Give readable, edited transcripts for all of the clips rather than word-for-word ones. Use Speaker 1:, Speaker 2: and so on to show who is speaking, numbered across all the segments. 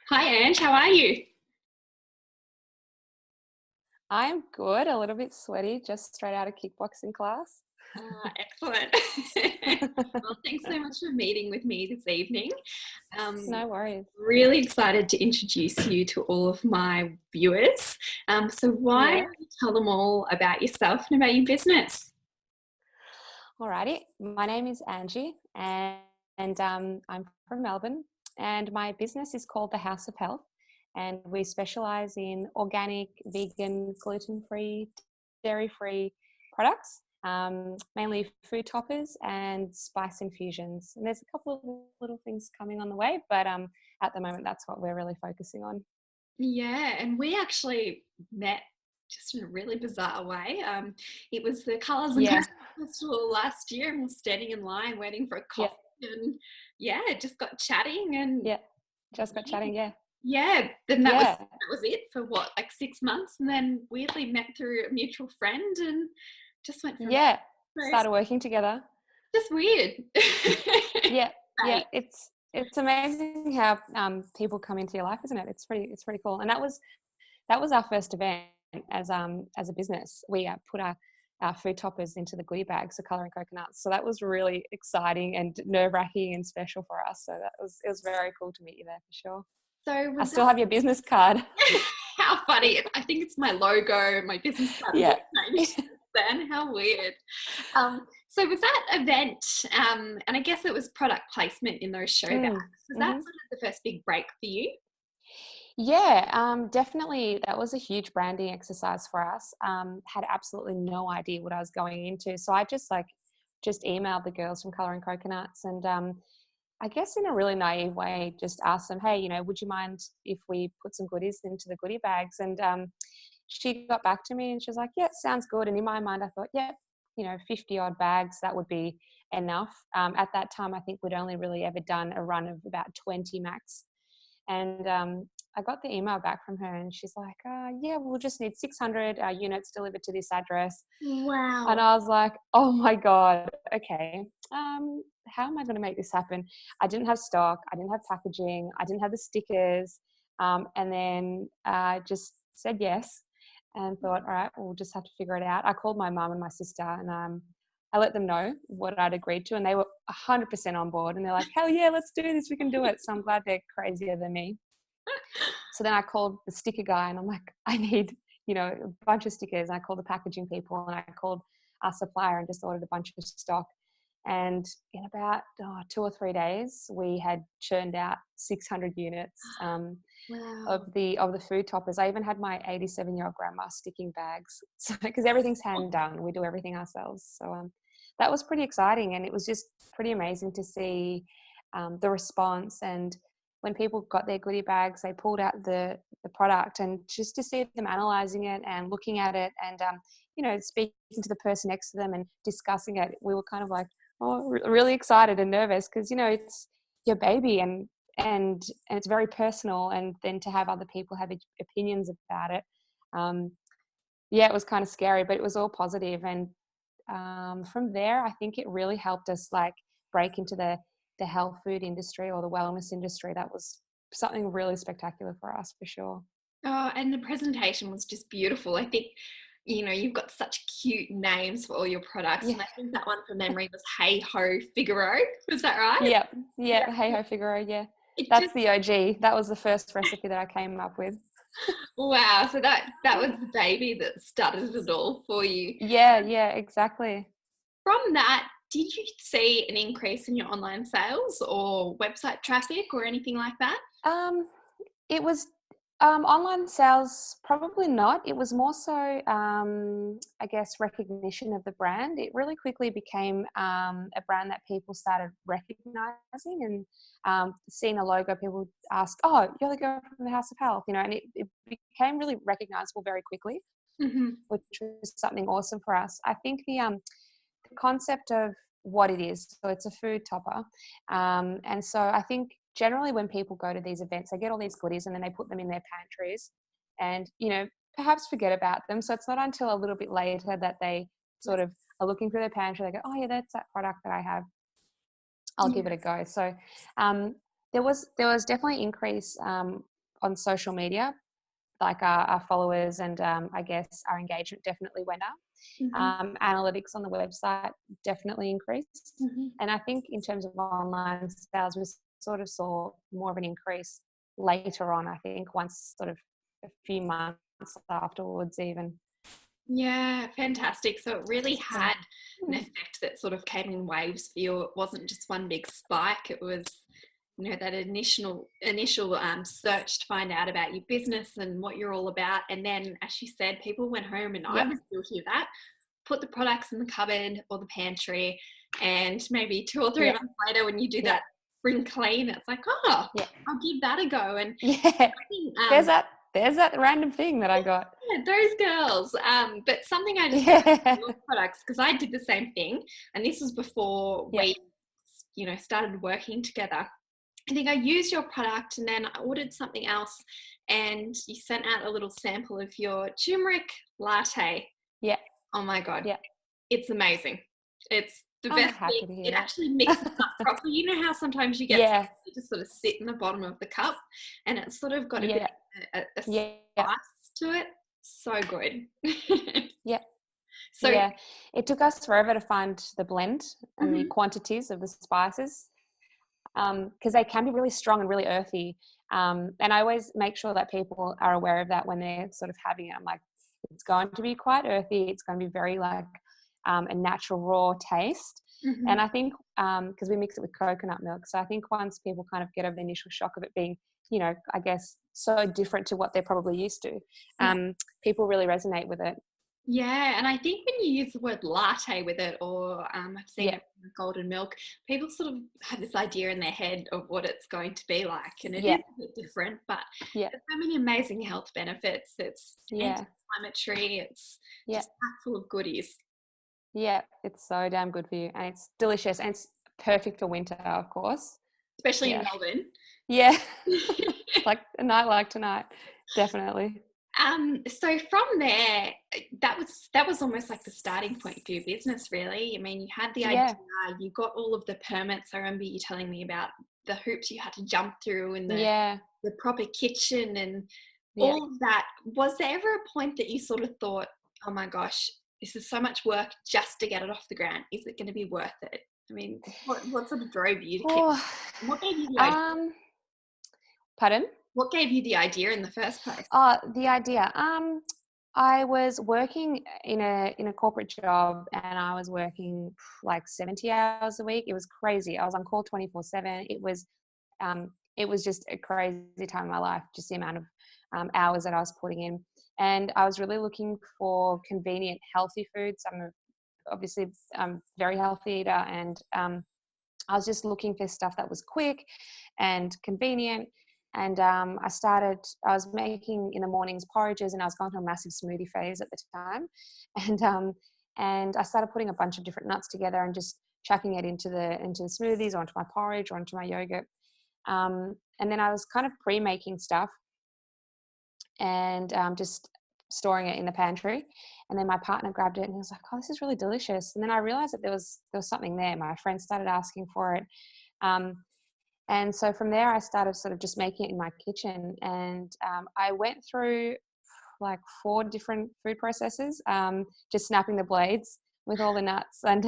Speaker 1: Hi, Ange. How are you?
Speaker 2: I'm good, a little bit sweaty, just straight out of kickboxing class.
Speaker 1: Excellent. Well, thanks so much for meeting with me this evening. Um,
Speaker 2: No worries.
Speaker 1: Really excited to introduce you to all of my viewers. So, why
Speaker 2: Yeah.
Speaker 1: don't you tell them all about yourself and about your business?
Speaker 2: Alrighty. My name is Angie, and I'm from Melbourne, and my business is called the House of Health, and we specialize in organic, vegan, gluten-free, dairy-free products, mainly food toppers and spice infusions. And there's a couple of little things coming on the way, but at the moment, that's what we're really focusing on.
Speaker 1: Yeah, and we actually met just in a really bizarre way. It was the Colours and
Speaker 2: Yeah,
Speaker 1: Crystals Festival last year, and we're standing in line waiting for a
Speaker 2: yeah,
Speaker 1: coffee, and yeah, just got chatting, and
Speaker 2: yeah. Just got chatting. Yeah.
Speaker 1: yeah, then
Speaker 2: Yeah,
Speaker 1: that was it for what, like 6 months, and then weirdly met through a mutual friend, and just went from
Speaker 2: yeah.
Speaker 1: there. So it's
Speaker 2: Started working together.
Speaker 1: just weird.
Speaker 2: Yeah, yeah.
Speaker 1: Right.
Speaker 2: It's amazing how people come into your life, isn't it? It's pretty cool. And that was our first event as a business. We put our food toppers into the goodie bags, the colouring coconuts. So that was really exciting and nerve wracking and special for us. So it was very cool to meet you there for sure.
Speaker 1: So
Speaker 2: I
Speaker 1: was
Speaker 2: still
Speaker 1: that
Speaker 2: have your business card.
Speaker 1: how funny? I think it's my logo, my business card has
Speaker 2: Yeah.
Speaker 1: all changed since then. How weird. So was that event, and I guess it was product placement in those show bags. Was that
Speaker 2: Mm-hmm.
Speaker 1: sort of the first big break for you?
Speaker 2: Yeah, definitely. That was a huge branding exercise for us. Had absolutely no idea what I was going into, so I just emailed the girls from Colouring Coconuts, and I guess in a really naive way, just asked them, "Hey, would you mind if we put some goodies into the goodie bags?" And she got back to me, and she was like, "Yeah, sounds good." And in my mind, I thought, "Yeah, 50 odd bags, that would be enough." At that time, I think we'd only really ever done a run of about 20 max, and I got the email back from her, and she's like, "Yeah, we'll just need 600 units delivered to this address." And
Speaker 1: Wow.
Speaker 2: I was like, "Oh my god, okay. How am I going to make this happen?" I didn't have stock, I didn't have packaging, I didn't have the stickers, and then I just said yes, and thought, "All right, we'll just have to figure it out." I called my mum and my sister, and I let them know what I'd agreed to, and they were 100% on board. And they're like, "Hell yeah, let's do this. We can do it." So I'm glad they're crazier than me. So then I called the sticker guy, and I'm like, "I need, a bunch of stickers." And I called the packaging people, and I called our supplier and just ordered a bunch of stock. And in about 2 or 3 days, we had churned out 600 units
Speaker 1: Wow.
Speaker 2: of the food toppers. I even had my 87-year-old grandma sticking bags, so because everything's hand done, we do everything ourselves. So that was pretty exciting, and it was just pretty amazing to see the response. And when people got their goodie bags, they pulled out the product, and just to see them analyzing it and looking at it, and speaking to the person next to them and discussing it, we were kind of like, oh, really excited and nervous, because it's your baby, and it's very personal, and then to have other people have opinions about it, um, yeah, it was kind of scary, but it was all positive. And from there, I think it really helped us like break into the health food industry or the wellness industry. That was something really spectacular for us, for sure.
Speaker 1: Oh, and the presentation was just beautiful. I think, you've got such cute names for all your products,
Speaker 2: Yeah.
Speaker 1: and I think that one from memory was Hey Ho Figaro. Was that right?
Speaker 2: Yeah,
Speaker 1: Yeah.
Speaker 2: yeah, hey ho Figaro, yeah.
Speaker 1: It
Speaker 2: That's
Speaker 1: just
Speaker 2: the OG. That was the first recipe that I came up with.
Speaker 1: wow. So that was the baby that started it all for you.
Speaker 2: Yeah, yeah, exactly.
Speaker 1: From that, did you see an increase in your online sales or website traffic or anything like that?
Speaker 2: Um, it was online sales, probably not. It was more so, I guess, recognition of the brand. It really quickly became a brand that people started recognizing, and seeing a logo, people ask, "Oh, you're the girl from the House of Health," and it became really recognizable very quickly,
Speaker 1: Mhm.
Speaker 2: which was something awesome for us. I think the concept of what it is. So it's a food topper. And so I think generally when people go to these events, they get all these goodies and then they put them in their pantries and, perhaps forget about them. So it's not until a little bit later that they sort of are looking through their pantry. They go, "Oh yeah, that's that product that I have. I'll give
Speaker 1: Yeah.
Speaker 2: it a go." So um, there was definitely increase. on social media, like our followers and I guess our engagement definitely went up. Analytics on the website definitely increased. And I think in terms of online sales, we sort of saw more of an increase later on, I think, once sort of a few months afterwards even.
Speaker 1: Yeah, fantastic. So it really had an effect that sort of came in waves for you. It wasn't just one big spike. It was, you know, that initial search to find out about your business and what you're all about. And then, as you said, people went home, and I was guilty of that, put the products in the cupboard or the pantry, and maybe 2 or 3 months later when you do that spring clean, it's like, oh, I'll give that a go. And I think,
Speaker 2: there's that random thing that I got.
Speaker 1: Yeah, those girls. But something I just love products, because I did the same thing, and this was before we, you know, started working together. I think I used your product, and then I ordered something else, and you sent out a little sample of your turmeric latte.
Speaker 2: Yeah.
Speaker 1: Oh my God.
Speaker 2: Yeah.
Speaker 1: It's amazing. It's the
Speaker 2: I'm
Speaker 1: best
Speaker 2: happy
Speaker 1: thing.
Speaker 2: to hear
Speaker 1: It
Speaker 2: that.
Speaker 1: actually mixes up properly. You know how sometimes you get something that just sort of sit in the bottom of the cup, and it's sort of got a bit of a spice to it. So good. So
Speaker 2: it took us forever to find the blend and the quantities of the spices, because they can be really strong and really earthy. And I always make sure that people are aware of that when they're sort of having it. I'm like, it's going to be quite earthy. It's going to be very like a natural raw taste. And I think because we mix it with coconut milk, so I think once people kind of get over the initial shock of it being, you know, I guess so different to what they're probably used to, people really resonate with it.
Speaker 1: Yeah, and I think when you use the word latte with it, or I've seen it with golden milk, people sort of have this idea in their head of what it's going to be like, and it is a bit different, but there's so many amazing health benefits. It's anti-inflammatory, it's just packed full of goodies.
Speaker 2: Yeah, it's so damn good for you, and it's delicious, and it's perfect for winter, of course.
Speaker 1: Especially in Melbourne.
Speaker 2: Yeah, like a night like tonight, definitely.
Speaker 1: So from there, that was almost like the starting point for your business, really. I mean, you had the idea, you got all of the permits. I remember you telling me about the hoops you had to jump through, and the proper kitchen and all of that. Was there ever a point that you sort of thought, oh my gosh, this is so much work just to get it off the ground? Is it going to be worth it? I mean, what sort of drove you to keep? What gave you the idea?
Speaker 2: Pardon?
Speaker 1: What gave you the idea in the first place?
Speaker 2: The idea. I was working in a corporate job, and I was working like 70 hours a week. It was crazy. I was on call 24/7. It was just a crazy time in my life, just the amount of hours that I was putting in. And I was really looking for convenient, healthy foods. I'm obviously very healthy eater, and I was just looking for stuff that was quick and convenient. And I was making in the mornings porridges, and I was going through a massive smoothie phase at the time. And I started putting a bunch of different nuts together and just chucking it into the smoothies, or onto my porridge, or onto my yogurt. And then I was kind of pre-making stuff and just storing it in the pantry. And then my partner grabbed it, and he was like, oh, this is really delicious. And then I realized that there was something there. My friends started asking for it. And so from there, I started sort of just making it in my kitchen. And I went through like 4 different food processors, just snapping the blades with all the nuts, and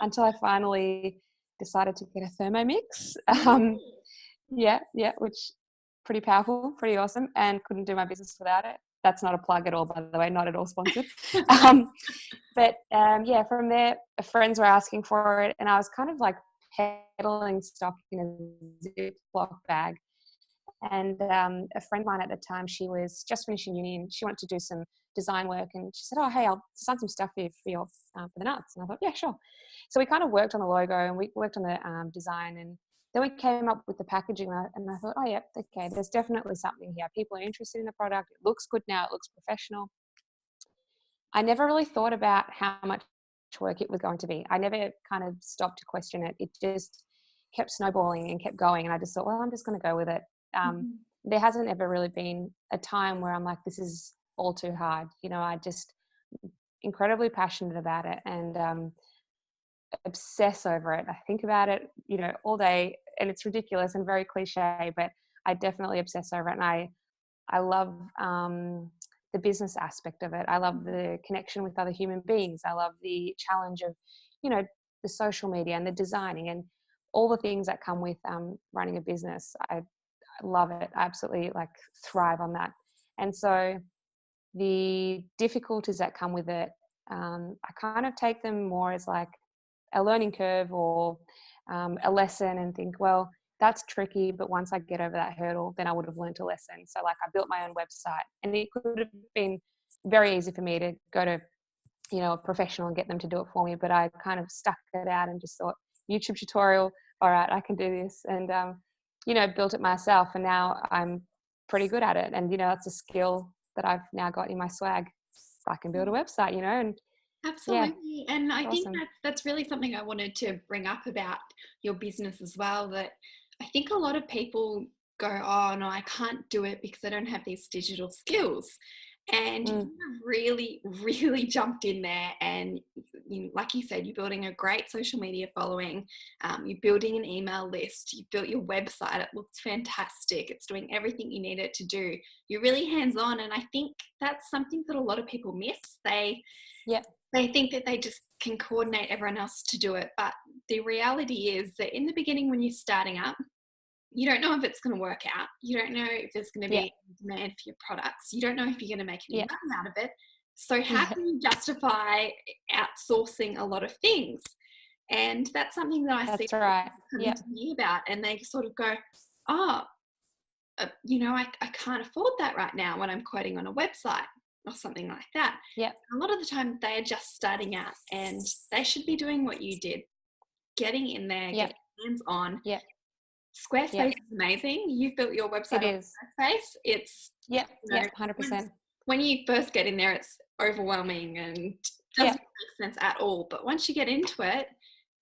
Speaker 2: until I finally decided to get a Thermomix. Which pretty powerful, pretty awesome, and couldn't do my business without it. That's not a plug at all, by the way, not at all sponsored. But from there, friends were asking for it, and I was kind of like peddling stock in a Ziploc bag. And a friend of mine at the time, she was just finishing uni, and she wanted to do some design work, and she said, oh, hey, I'll design some stuff for the nuts. And I thought, yeah, sure. So we kind of worked on the logo, and we worked on the design, and then we came up with the packaging, and I thought, oh yeah, okay, there's definitely something here. People are interested in the product. It looks good now. It looks professional. I never really thought about how much work it was going to be. I never kind of stopped to question it. It just kept snowballing and kept going. And I just thought, well, I'm just going to go with it. There hasn't ever really been a time where I'm like, this is all too hard. You know, I just incredibly passionate about it, and obsess over it. I think about it, you know, all day, and it's ridiculous and very cliche, but I definitely obsess over it. And I I love the business aspect of it. I love the connection with other human beings. I love the challenge of, you know, the social media and the designing and all the things that come with running a business. I love it. I absolutely like thrive on that. And so the difficulties that come with it, I kind of take them more as like a learning curve or a lesson and think, well, that's tricky, but once I get over that hurdle, then I would have learned a lesson. So like I built my own website, and it could have been very easy for me to go to, you know, a professional and get them to do it for me, but I kind of stuck it out and just thought, YouTube tutorial, all right, I can do this. And, you know, built it myself, and now I'm pretty good at it. And, you know, it's a skill that I've now got in my swag. I can build a website, you know, and yeah,
Speaker 1: Absolutely. And I think
Speaker 2: awesome.
Speaker 1: that's really something I wanted to bring up about your business as well, that I think a lot of people go, oh no, I can't do it because I don't have these digital skills. And you
Speaker 2: Mm,
Speaker 1: have really, really jumped in there, and like you said, you're building a great social media following. You're building an email list. You built your website. It looks fantastic. It's doing everything you need it to do. You're really hands-on, and I think that's something that a lot of people miss.
Speaker 2: yeah,
Speaker 1: They think that they just can coordinate everyone else to do it, but the reality is that in the beginning, when you're starting up, you don't know if it's going to work out. You don't know if there's going to
Speaker 2: yeah,
Speaker 1: be demand for your products. You don't know if you're going to make any
Speaker 2: yeah,
Speaker 1: money out of it. So how
Speaker 2: yeah,
Speaker 1: can you justify outsourcing a lot of things? And that's something that I see
Speaker 2: that's right.
Speaker 1: coming
Speaker 2: Yeah,
Speaker 1: to me about, and they sort of go, oh, I can't afford that right now when I'm quoting on a website or something like that.
Speaker 2: yeah,
Speaker 1: A lot of the time they are just starting out, and they should be doing what you did, getting in there,
Speaker 2: yeah,
Speaker 1: getting hands on.
Speaker 2: yeah, yeah.
Speaker 1: Squarespace is amazing. You've built your website
Speaker 2: It
Speaker 1: on
Speaker 2: is.
Speaker 1: Squarespace. It's,
Speaker 2: Yeah,
Speaker 1: you
Speaker 2: yeah,
Speaker 1: know, once,
Speaker 2: 100%.
Speaker 1: when you first get in there, it's overwhelming and
Speaker 2: Yeah,
Speaker 1: doesn't make sense at all. But once you get into it,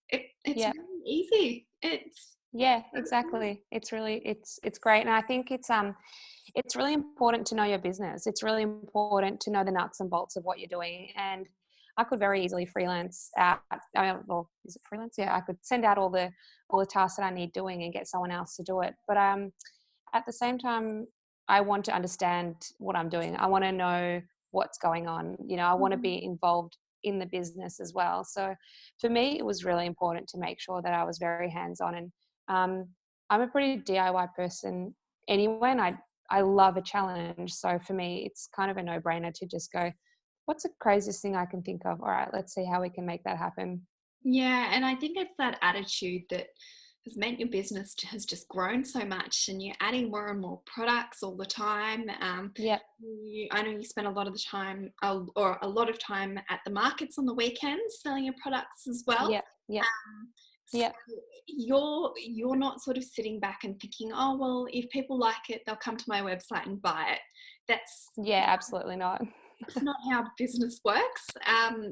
Speaker 1: it's
Speaker 2: yeah.
Speaker 1: really easy. It's
Speaker 2: Yeah, exactly. It's really it's great. And I think it's really important to know your business. It's really important to know the nuts and bolts of what you're doing. And I could very easily freelance out. I mean, well, is it freelance? Yeah, I could send out all the tasks that I need doing and get someone else to do it. But at the same time, I want to understand what I'm doing. I want to know what's going on. You know, I want to be involved in the business as well. So for me, it was really important to make sure that I was very hands on. And I'm a pretty DIY person anyway, and I love a challenge. So for me, it's kind of a no brainer to just go, what's the craziest thing I can think of? All right, let's see how we can make that happen.
Speaker 1: Yeah, and I think it's that attitude that has meant your business has just grown so much, and you're adding more and more products all the time.
Speaker 2: Yep,
Speaker 1: I know you spend a lot of the time, or a lot of time at the markets on the weekends selling your products as well.
Speaker 2: yep, yep,
Speaker 1: So
Speaker 2: yep.
Speaker 1: you're not sort of sitting back and thinking, oh well, if people like it, they'll come to my website and buy it. That's
Speaker 2: Yeah, absolutely not.
Speaker 1: that's not how business works.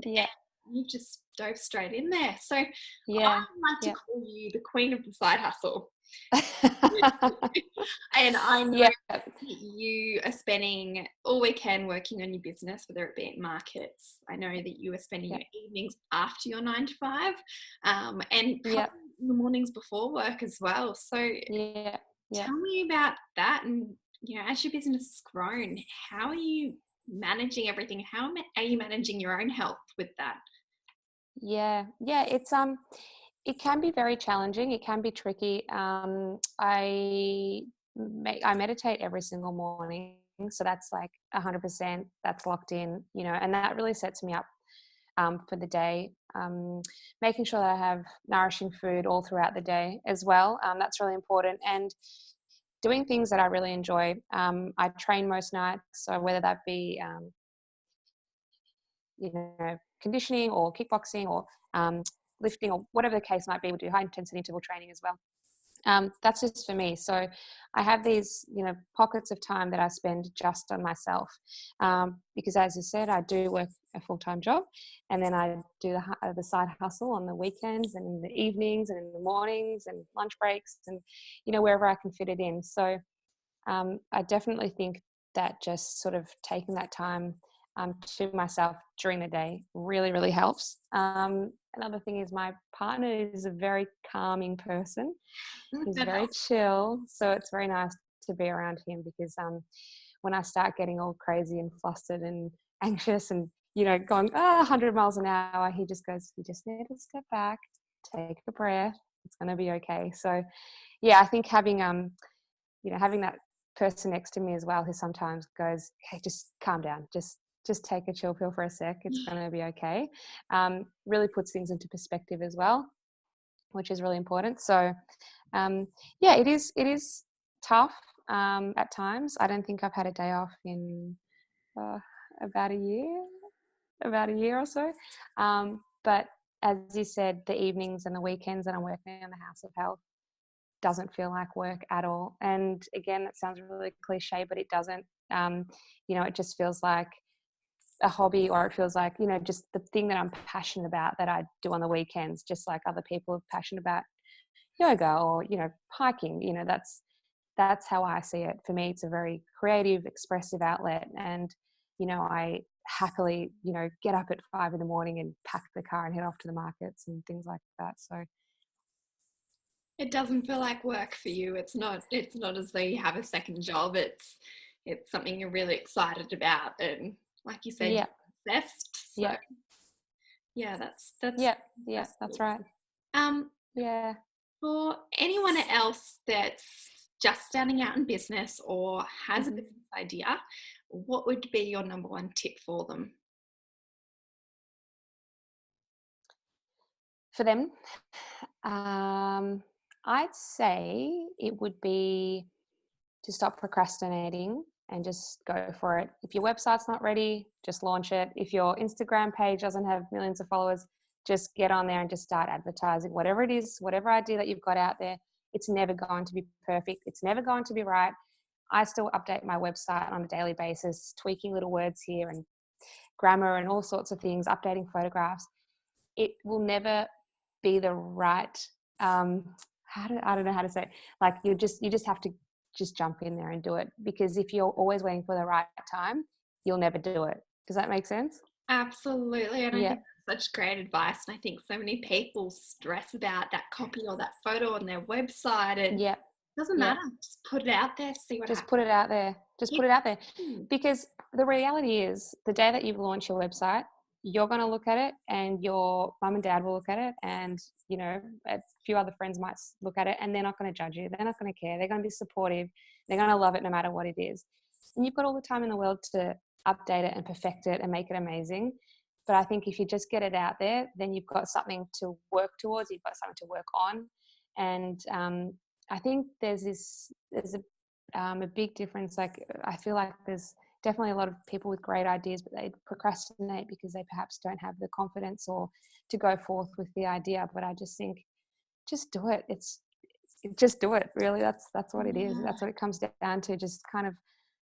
Speaker 2: Yeah,
Speaker 1: You just dove straight in there. So I
Speaker 2: yeah,
Speaker 1: like to
Speaker 2: yeah.
Speaker 1: call you the queen of the side hustle. And I know
Speaker 2: Yeah,
Speaker 1: you are spending all weekend working on your business, whether it be at markets. I know that you are spending
Speaker 2: yeah,
Speaker 1: your evenings after your 9 to 5, and
Speaker 2: yeah,
Speaker 1: probably the mornings before work as well. So
Speaker 2: yeah, yeah.
Speaker 1: tell me about that. And as your business has grown, how are you managing everything? How are you managing your own health with that?
Speaker 2: Yeah, yeah, it can be very challenging. It can be tricky. I meditate every single morning, so that's like 100%. That's locked in, you know, and that really sets me up for the day. Making sure that I have nourishing food all throughout the day as well. That's really important, and doing things that I really enjoy. I train most nights, so whether that be you know, conditioning or kickboxing or lifting or whatever the case might be. We do high intensity interval training as well. That's just for me. So I have these, you know, pockets of time that I spend just on myself, because as you said, I do work a full-time job, and then I do the side hustle on the weekends and in the evenings and in the mornings and lunch breaks and, you know, wherever I can fit it in. So I definitely think that just sort of taking that time to myself during the day really, really helps. Another thing is my partner is a very calming person. He's
Speaker 1: That
Speaker 2: very
Speaker 1: helps.
Speaker 2: chill, so it's very nice to be around him because when I start getting all crazy and flustered and anxious and, you know, going 100 miles an hour, he just goes, you just need to step back, take a breath. It's going to be okay. So yeah, I think having, you know, having that person next to me as well, who sometimes goes, hey, just calm down. Just take a chill pill for a sec. It's going to be okay. Really puts things into perspective as well, which is really important. So yeah, it is tough at times. I don't think I've had a day off in about a year or so. But as you said, the evenings and the weekends that I'm working in the House of Health doesn't feel like work at all. And again, that sounds really cliche, but it doesn't. You know, it just feels like a hobby, or it feels like, you know, just the thing that I'm passionate about that I do on the weekends, just like other people are passionate about yoga or, you know, hiking. You know, that's how I see it. For me, it's a very creative, expressive outlet. And, you know, I happily, you know, get up at 5 a.m. and pack the car and head off to the markets and things like that. So
Speaker 1: It doesn't feel like work for you. It's not as though you have a second job. It's something you're really excited about, and like you said,
Speaker 2: yeah,
Speaker 1: you're obsessed. So
Speaker 2: yeah,
Speaker 1: yeah, that's
Speaker 2: yeah, that's
Speaker 1: cool.
Speaker 2: right.
Speaker 1: Um,
Speaker 2: Yeah.
Speaker 1: for anyone else that's just starting out in business or has a
Speaker 2: Mhm.
Speaker 1: business idea, what would be your number one tip for them?
Speaker 2: For them, I'd say it would be to stop procrastinating and just go for it. If your website's not ready, just launch it. If your Instagram page doesn't have millions of followers, just get on there and just start advertising. Whatever it is, whatever idea that you've got out there, it's never going to be perfect. It's never going to be right. I still update my website on a daily basis, tweaking little words here and grammar and all sorts of things, updating photographs. It will never be the right I don't know how to say it. Like you just have to just jump in there and do it, because if you're always waiting for the right time, you'll never do it. Does that make sense?
Speaker 1: Absolutely. And I
Speaker 2: Yeah,
Speaker 1: think that's such great advice. And I think so many people stress about that copy or that photo on their website. And it
Speaker 2: yeah,
Speaker 1: doesn't
Speaker 2: yeah.
Speaker 1: matter. Just put it out there, see what
Speaker 2: Just
Speaker 1: happens.
Speaker 2: put it out there. Just
Speaker 1: Yeah.
Speaker 2: put it out there. Because the reality is, the day that you launch your website, you're going to look at it and your mum and dad will look at it, and, you know, a few other friends might look at it, and they're not going to judge you. They're not going to care. They're going to be supportive. They're going to love it no matter what it is. And you've got all the time in the world to update it and perfect it and make it amazing. But I think if you just get it out there, then you've got something to work towards. You've got something to work on. And I think there's a big difference. Like, I feel like there's definitely a lot of people with great ideas, but they procrastinate because they perhaps don't have the confidence or to go forth with the idea. But I just think, just do it. Just do it. Really, that's what it is.
Speaker 1: Yeah,
Speaker 2: That's what it comes down to. Just kind of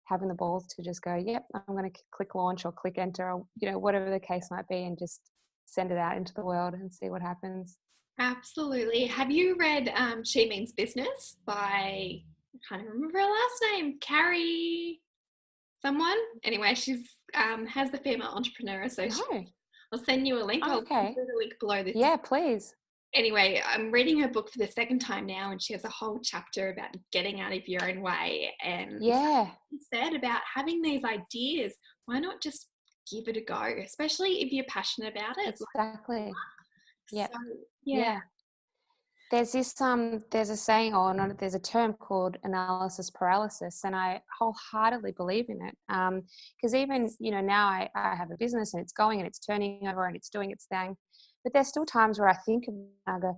Speaker 2: having the balls to just go, yep, I'm going to click launch or click enter, or, you know, whatever the case might be, and just send it out into the world and see what happens.
Speaker 1: absolutely. Have you read She Means Business by, I can't even remember her last name, Carrie someone? Anyway, she's has the Female Entrepreneur Association.
Speaker 2: No.
Speaker 1: I'll send you a link. I'll put
Speaker 2: Okay.
Speaker 1: the link below this.
Speaker 2: Yeah, please.
Speaker 1: Anyway, I'm reading her book for the second time now, and she has a whole chapter about getting out of your own way. And
Speaker 2: Yeah,
Speaker 1: you said about having these ideas, why not just give it a go, especially if you're passionate about it?
Speaker 2: exactly.
Speaker 1: So,
Speaker 2: Yep.
Speaker 1: yeah,
Speaker 2: Yeah. There's a saying, or not, there's a term called analysis paralysis, and I wholeheartedly believe in it. Because even, you know, now I have a business and it's going and it's turning over and it's doing its thing, but there's still times where I think and I go,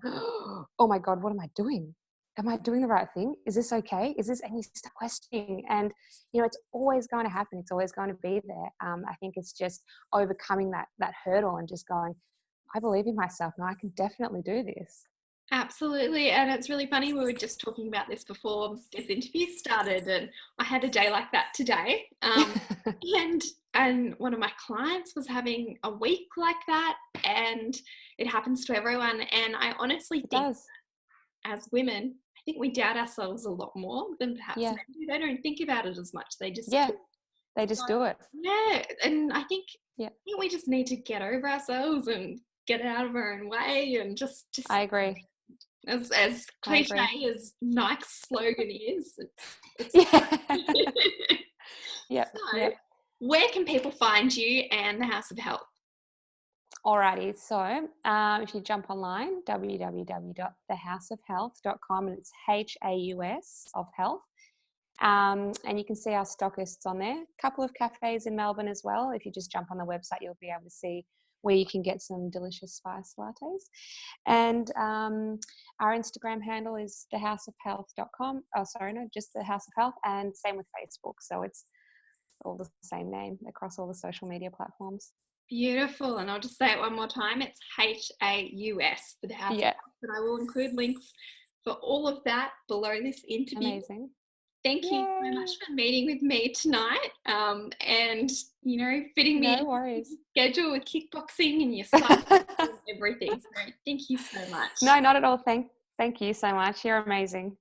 Speaker 2: oh my God, what am I doing? Am I doing the right thing? Is this okay? Is this, and you start questioning, and, you know, it's always going to happen. It's always going to be there. I think it's just overcoming that hurdle and just going, I believe in myself and I can definitely do this.
Speaker 1: absolutely. And it's really funny. We were just talking about this before this interview started, and I had a day like that today. And one of my clients was having a week like that, and it happens to everyone. And I honestly
Speaker 2: It
Speaker 1: think,
Speaker 2: does.
Speaker 1: as women, I think we doubt ourselves a lot more than perhaps
Speaker 2: Yeah.
Speaker 1: men do. They don't think about it as much. They just
Speaker 2: Yeah.
Speaker 1: do.
Speaker 2: They
Speaker 1: So,
Speaker 2: just do it.
Speaker 1: yeah, and
Speaker 2: Yeah.
Speaker 1: I think we just need to get over ourselves and get out of our own way, and just
Speaker 2: I agree.
Speaker 1: as
Speaker 2: I
Speaker 1: cliche
Speaker 2: agree.
Speaker 1: as Nike's slogan is, it's
Speaker 2: Yeah. Yeah.
Speaker 1: where can people find you and the House of Health?
Speaker 2: Alrighty, so if you jump online, www.thehouseofhealth.com, and it's HAUS of health. And you can see our stockists on there. A couple of cafes in Melbourne as well. If you just jump on the website, you'll be able to see where you can get some delicious spice lattes. And our Instagram handle is thehouseofhealth.com. Oh, sorry, no, just the House of Health, and same with Facebook. So it's all the same name across all the social media platforms.
Speaker 1: Beautiful. And I'll just say it one more time. It's HAUS for the House of Health. And I will include links for all of that below this interview.
Speaker 2: Amazing.
Speaker 1: Thank you so much for meeting with me tonight, and fitting me in your schedule with kickboxing and your site and everything. So thank you so much.
Speaker 2: No, not at all. Thank you so much. You're amazing.